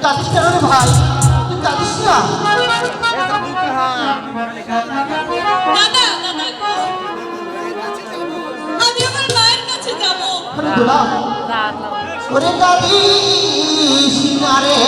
কাঁদিস কেন রে ভাই? তুই কাঁদিস না। দাদা দাদা গো, আমি আমার মায়ের কাছে যাব। আরে গোলাম, ওরে কাঁদিস না রে।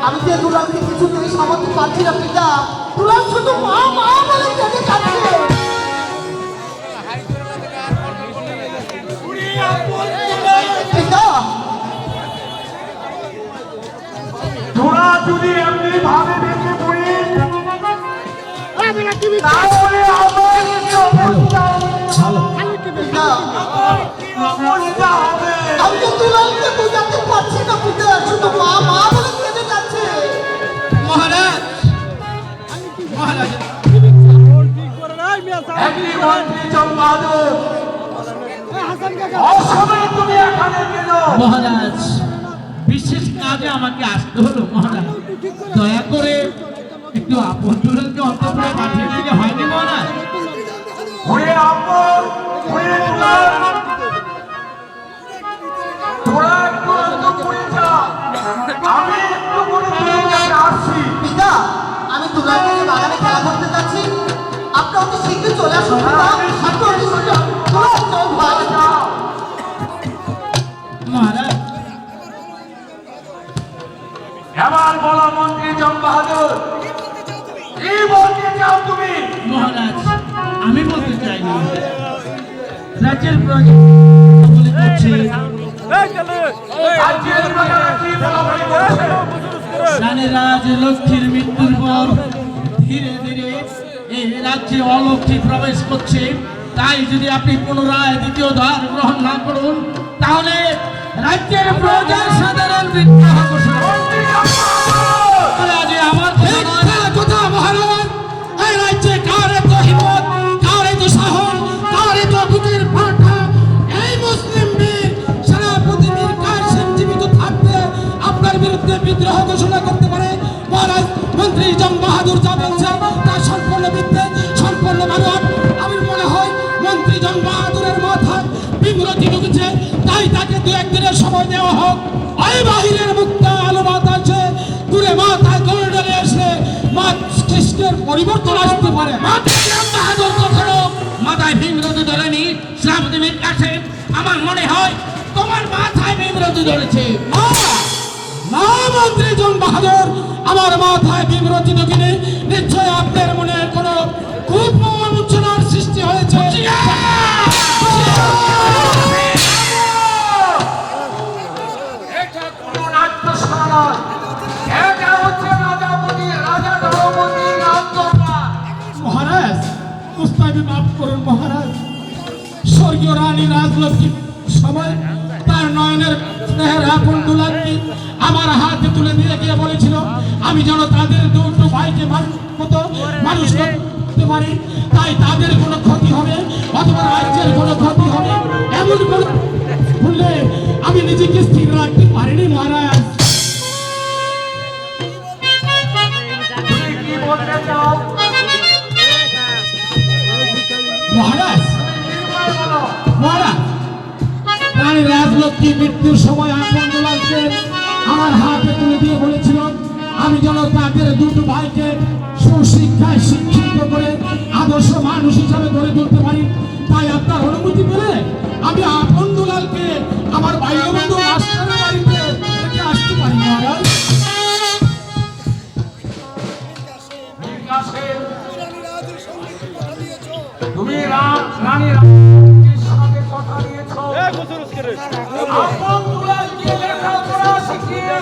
আমি যে দুলালকে কিছুতেই সামলাতে পারছি না পিতা। দুলাল শুধু মা মা বলে কেঁদে যাচ্ছে। পিতা, তোরা যদি এমনি ভাবে দেখে পড়ি তাহলে আমার পিতা, অবস্থা হবে। আমি যে দুলালকে বোঝাতে পারছি না পিতা, শুধু মা মা বলে কেঁদে যাচ্ছে। মহারাজ, মহারাজ, একটি মন্ত্রী চম্পাদর অসময়ে তুমি এখানে কেন? মহারাজ, বিশেষ কাজে আমাকে আসতে হলো মহারাজ। দয়া করে একটু আপন দুলালকে অন্তঃপুরে পাঠিয়ে দিলে হয়নি মহারাজ? ওরে আপন, ওরে দুলাল, তোরা একটু অন্তঃপুরে যা, আমি একটু করে তোদের কাছে আসছি। পিতা, আমি দুলালকে নিয়ে বাগানে খেলা করতে যাচ্ছি। আপনি অতি শীঘ্রই চলে আসুন পিতা। আপনি অতি শীঘ্র দুলাল চল ভাই। মহারাজ, এবার বলো মন্ত্রী চম্পাদর, কি বলতে চাও তুমি? মহারাজ, আমি বলতে চাইনি, রাজ্যের প্রজা বলে করছে, রাজ্যের প্রজারা কি বলাবলি করছে? রানীরাজ লক্ষ্মীর মৃত্যুর পর ধীরে ধীরে এই রাজ্যে অলক্ষ্মী প্রবেশ করছে। তাই যদি আপনি পুনরায় দ্বিতীয় দ্বার গ্রহণ না করুন, তাহলে রাজ্যের প্রজার সাধারণ বিদ্রোহ ঘোষণা করবে। রাজে আমার কথা মহারাজ, এই রাজ্যে কার এত হিম্মত, কার এত সাহস, কার এত বুকের পাঠা, এই মুসলিম বীর সেনাপতি মীর কাসেম প্রশ্রয় দেওয়া হোক। ওই বাহিরের মুক্তা আলো বাতাসে দূরে মাথায় করে ডেলে এসে মস্তিষ্কের পরিবর্তন আসতে পারে। বাহাদুর কখনো মাথায় ভীমরতি ধরেনি। শ্রাবণীর কাছে আমার মনে হয় তোমার মাথায় ভীমরতি ধরেছে। না মন্ত্রী জন বাহাদুর, আমার মাথায় বিমরচিত কিনে নিশ্চয় আপনার মনে কোনো খুব মনোমুঞ্চনার সৃষ্টি হয়েছে। এটা কোনো নাট্যশালা নয়, এটা হচ্ছে রাজা দ্রৌপদীর রাজদরবার। মহারাজ, মুস্তাফি মাফ করুন মহারাজ। স্বর্গীয় রানী রাজলক্ষ্মীর সময় তার নয়নের স্নেহের আপন দুলালকে আমার হাতে তুলে দিয়ে গিয়ে বলেছিল আমি যেন তাদের দুটো ভাইকে মানুষ করতে পারি, তাই তাদের কোনো ক্ষতি হবে অথবা রাজ্যের কোনো ক্ষতি হবে এমন কোনো বললে আমি নিজেকে স্থির রাখতে পারিনি মহারাজ। তুমি কি বলতে চাও? মহারাজ, নির্ভয় বলো। মহারাজ, রানী রাজলক্ষ্মী মৃত্যুর সময় আপন দুলালকে আমার হাতে তুলে দিয়ে বলেছিল আমি যেন তাদের দুটো ভাইকে সুশিক্ষায় শিক্ষিত করে আদর্শ মানুষ হিসাবে গড়ে তুলতে পারি, তাই আপনার অনুমতি পেলে আমি আপন দুলালকে আমার বাল্যবন্ধু মাস্টারের বাড়িতে রেখে আসতে পারি মহারাজ। ঠিক আছে, তুমি রানী রাজলক্ষ্মীর সাথে কথা দিয়েছো। আপন দুলালকে লেখাপড়া শিখিয়ে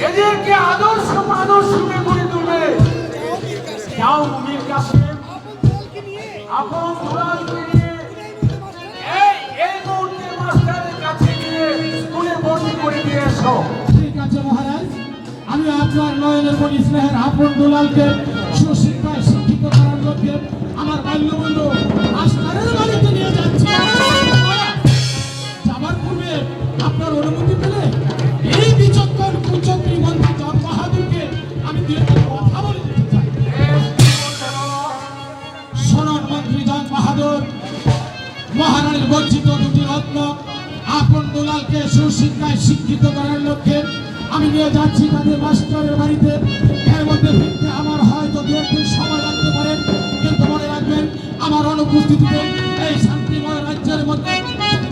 এদেরকে আদর্শ মানুষ হিসেবে গড়ে তুলবে। যাও ভূমির কাছে আপন দুলালকে নিয়ে এই মুহূর্তে মাস্টারের কাছে গিয়ে স্কুলে ভর্তি করে দিয়ে এসো। ঠিক আছে মহারাজ, আমি আপনার নয়নের মণি স্নেহের আপন দুলালকে সুশিক্ষায় শিক্ষিত করার লক্ষ্যে আমার বাল্যবন্ধু মাস্টারের বাড়িতে নিয়ে যাচ্ছি। যাবার পূর্বে আপনার অনুমতি পেলে এই বিচক্ষণ কুচক্রী মন্ত্রী জন বাহাদুরকে আমি দু একটা কথা বলে দিতে চাই। শোনন মন্ত্রী জন বাহাদুর, মহারানীর বর্জিত দুটি রত্ন আপন দুলালকে সুশিক্ষায় শিক্ষিত করার লক্ষ্যে আমি নিয়ে যাচ্ছি তাদের মাস্টারের বাড়িতে। এর মধ্যে ফিরতে আমার হয়তো দু একদিন সময় লাগতে পারে, কিন্তু মনে রাখবেন আমার অনুপস্থিতিতে এই শান্তিময় রাজ্যের মধ্যে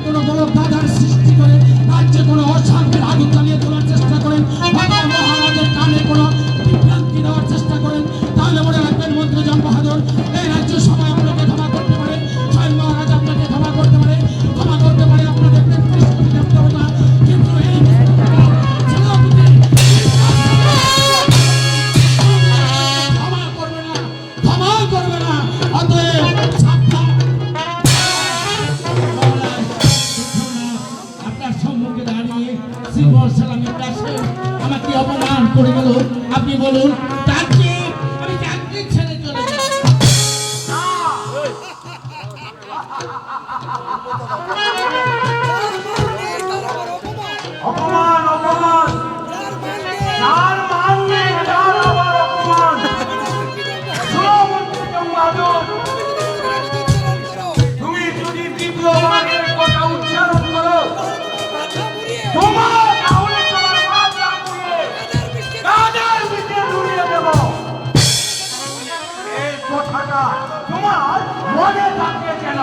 কোনো গলক দাদার সৃষ্টি করে রাজ্যে কোনো অশান্তির আগুন জ্বালিয়ে তোলার চেষ্টা করেন অথবা মহারাজের কানে কোনো বিভ্রান্তি দেওয়ার চেষ্টা করেন, তাহলে মনে রাখবেন মন্ত্রী জন বাহাদুর এই রাজ্য সবাই আপনাকে ক্ষমা করতে পারে, স্বয়ং মহারাজ আপনাকে ক্ষমা করতে পারে আপনাদের তেত্রিশ কোটি দেবতা, কিন্তু এই ক্ষমা করবে না। অতএব সাবধান। আপনার সম্মুখে দাঁড়িয়ে শ্রীবর সালামের কাছে আমাকে অপমান করে গেল, আপনি বলুন তার চেয়ে আমি চাকরি ছেড়ে চলে যাব। অপমান অপমান যার মান নেই তার আবার অপমান। শোনো মন্ত্রী জন বাহাদুর, তুমি যদি দ্বিতীয়বারের কথা উচ্চারণ করো তাহলে তোমার মাথা পুড়িয়ে কাদের ভিতরে ঢুকিয়ে দেব। এই কথাটা তোমার মনে থাকে যেন।